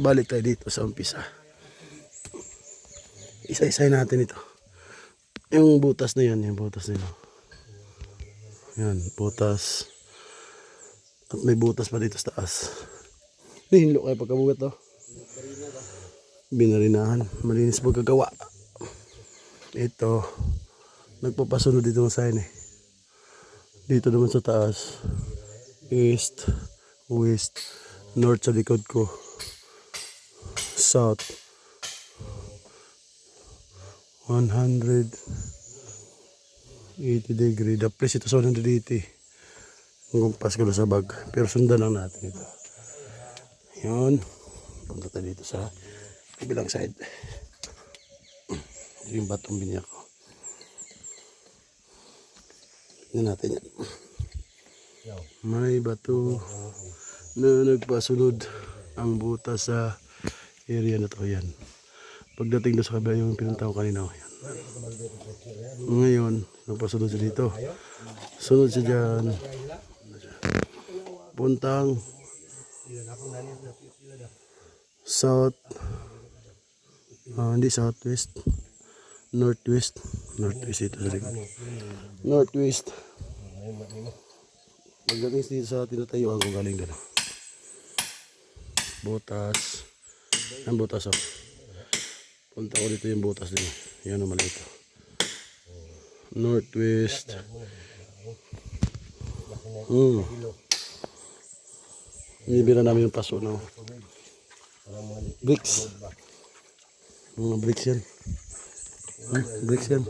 Balik tayo dito sa umpisa. Isa-isay natin ito. Yung butas na yan, yung butas na yun. Yan, butas. At may butas pa dito sa taas. Hinlo kayo pagkabugat to. Binarinahan. Malinis pagkagawa. Ito. Nagpapasunod dito ng sign eh. Dito naman sa taas. East, west, north sa likod ko. South. 180 degree. The place ito sa 180. Gumpas ko na sa bag. Pero sundan lang natin ito. Yun. Punta tayo dito sa kabilang side. Yung batong binya ko. Tignan natin yan. May bato na nagpasunod ang butas sa area na to. Yan. Pagdating doon sa kabila yung pinunta ko kanina. Yan. Ngayon, nagpasunod siya dito. Sunod siya dyan. Puntang south, hindi southwest, northwest ito sa likod. Northwest. Pagdating dito sa tinatayuan kung galing doon. Butas. Ang butas oh. Punta ko dito yung butas din. Yan naman ito. Northwest. Inibira namin yung paso na bricks. Mga bricks yan. Bricks yan.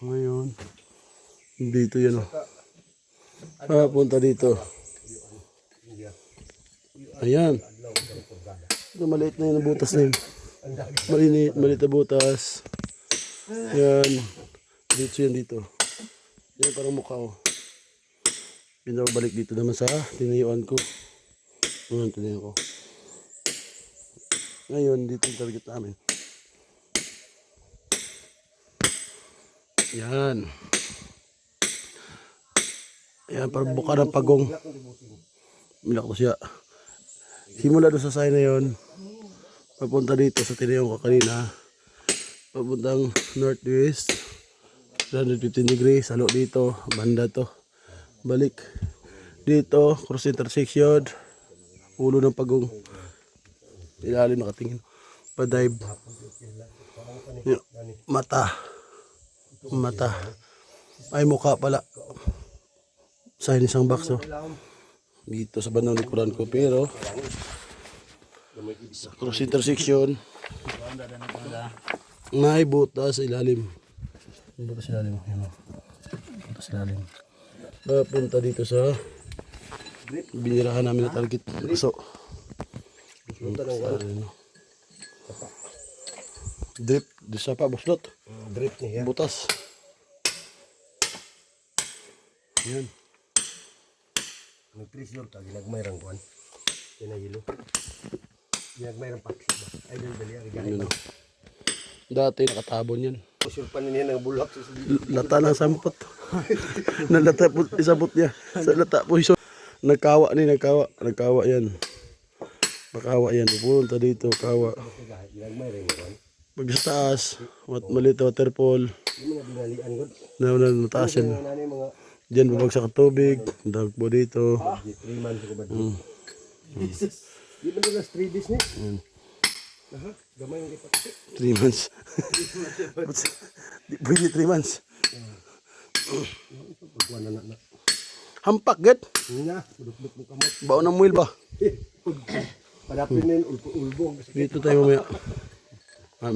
Ngayon. Dito yan o. Punta dito. Ayan. Ito maliit na yun ang butas na yun. Maliit na butas. Yan. Dito yan dito. Yan parang mukha o. Pinabalik dito naman sa tinayuan ko. Ngayon, tinayuan ko. Ngayon, dito yung target namin. Yan. Yan, parang buka ng pagong. Milak ko siya. Simula doon sa sign na yun. Papunta dito sa tinayuan ko kanina. Papuntang northwest. 115 degrees. Salo dito. Banda to. Balik dito, cross intersection, ulo ng pagong, ilalim nakatingin, pa-dive, mata, ay mukha pala, sa isang box oh. Dito sa bandang likuran ko, pero sa cross intersection, may butas sa ilalim, butas sa ilalim, yan o, butas sa ilalim. Punta dito sa binirahan namin na target. So, drip. Disa pa, buslot. Drip niya. Butas. Yan. Nag-pressure ka, ginagmayrang kuhan. Pinahilo. Ginagmayrang paksi ba? Ay, dali ang igahin. Dati nakatabon yan. Pusurpan niya ng bulak. Lata ng sampot. Nalata po isabot niya. Sa lata po iso. Nagkawa yan. Makawa yan. Pupunta dito, kawa. Pag sa taas, maliit na waterfall. Nataas yan. Diyan babagsak ang tubig. Dag po dito. 3 months ko ba doon? Di ba nila 3 days niya? Aha, gamay yung ipakit. 3 months. Di pwede 3 months. Hampak gad. Nga, budok-budok ng kamot. Baon ng muil ba? Padapin na yun, ulbong. Dito tayo mamaya.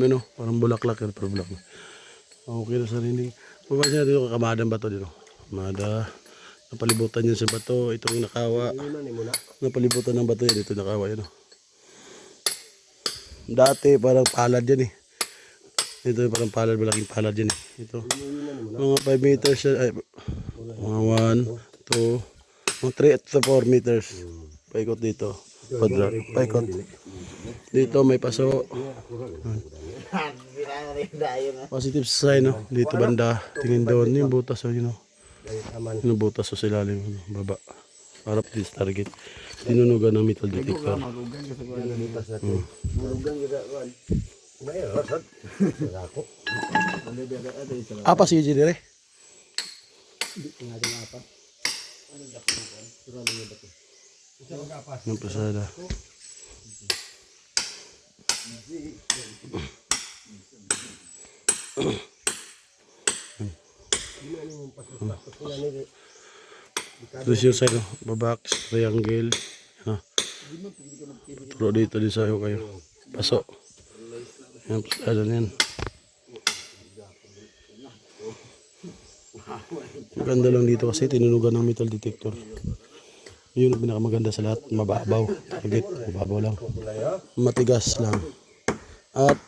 No? Parang bulaklak pero bulaklak. Okay na sarili. Pumasok na dito kakamadan bato dito. Mada. Napalibutan yan sa bato. Itong nakawa. Napalibutan ng bato yan. Ito nakawa yan. Dati parang palad yan eh. Ito parang palad. Malaking palad yan eh. Ito. Mga 5 meters. Mga 1, 2, mga 3 to 4 meters. Paikot dito. Paikot. Dito may paso. Positive sign no. Dito banda. Tingin doon. Yung butas oh, you know. Yung butas sa ilalim. Baba. Harap dito target. Tinunugan ng metal detector. Magugan ka sa kuwan. Butas natin. Magugan ka sa kuwan. Ngayon, rasad. Ako. Ano ba ka ate sa Apa si dire? natin apa? Ano dak mo kuwan? Sura lang ba to? Isa mag-apas. Ng pasada. Terus yung side, babak, triangle. Ha. Pero dito din sa'yo kayo. Paso. Yan, pasada na yan. Maganda lang dito kasi tinunugan ng metal detector. Yun ang pinakamaganda sa lahat. Mababaw. Agit, mababaw lang. Matigas lang. At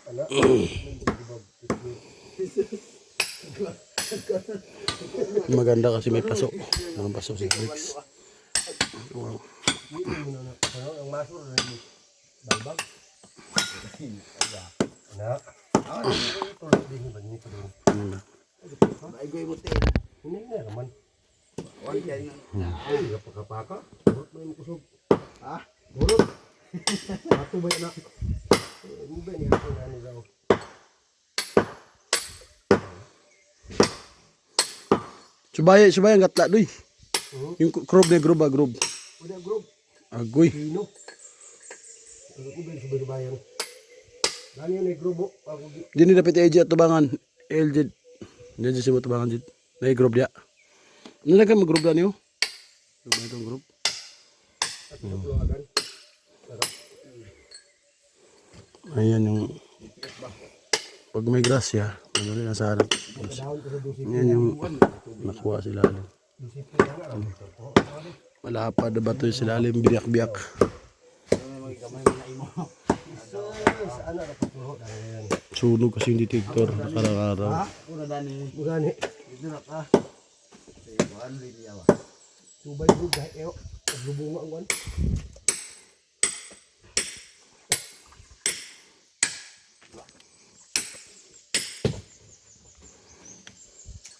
maganda kasi may paso. Ang paso si bricks. Wow. Ang maso rin. Balbag. Anak. Ito lang din ba nito? Ay goy mo tin. Hindi na naman. Kuwan kay nga. Ay, kapaka-paka. Burot mo yung kusog. Ha? Burot. Ato ba yan? Hindi ba niya ako na nila? Subaya ang gatla doy. Yung grob na grob. Udah group. Agoy. Pino. Ano ko ba sa bayan? Dali yung grupo. Ako Dini dapat EJ at tubangan. LJ. Diyan si mo tubangan dito. May grob dia. Nilagay mo grob niyo. Grob na itong grob. at tuluagan. Ayan yung pag may grasya, madali na sa harap. Dahon ko sa dusi. Yan yung nakuha sila. Dusi pila nga. Malapad na ba ito yung silalim, biyak-biyak. Saan na kapaturo? Dahil Sunog kasi yung detector nakarang araw. Una dani. bugani. Dito na ka. Say kuan rin yawa. Subay bugay. Eyo. Paglubunga ang wan.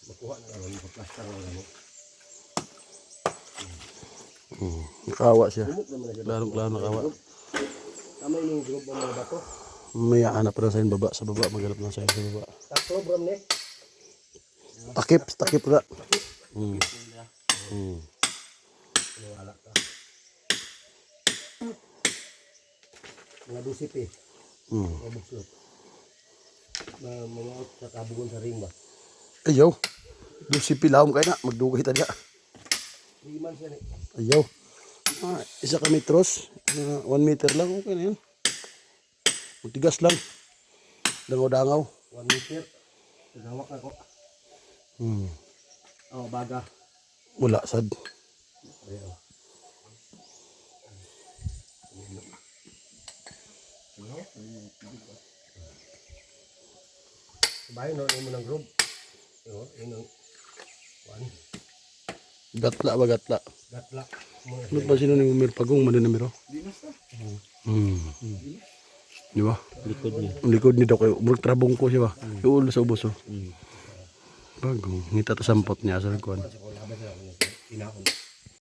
Makuha na lang. Plaster na lang. Nakawa siya. Bumuk naman na siya. Klaro nakawa. Tama yung grupo ng mga bato. May hanap na sa baba. Sa baba, maghanap na sa baba. Takto bram ne. Takip na. Wala ka. Mga dusip eh. Mga buslot. Mga kakabugon sa ring ba? Ayaw. Yung si Pilawom kayo na. Magdugay tayo. 3 months yan eh. Ayaw. Isa ka metros. 1 meter lang. Okay na yan. Magtigas lang. Dangaw-dangaw. 1 meter. Nagawak ako. Oh, baga. Wala, sad. Ayan. Bayan no, mo ng group. Yo, yun ang 1. Gatla ba gatla? Gatla. Ano ba sino ni Umir Pagong? Mali na miro? Dinas ta. Di ba? Likod niya. Ang likod niya daw kayo. Murag trabong ko siya ba? Yung ulo sa ubos oh. Bagong. Ngita to sampot niya sa likuan. Sa kolaban sila. Pinakon.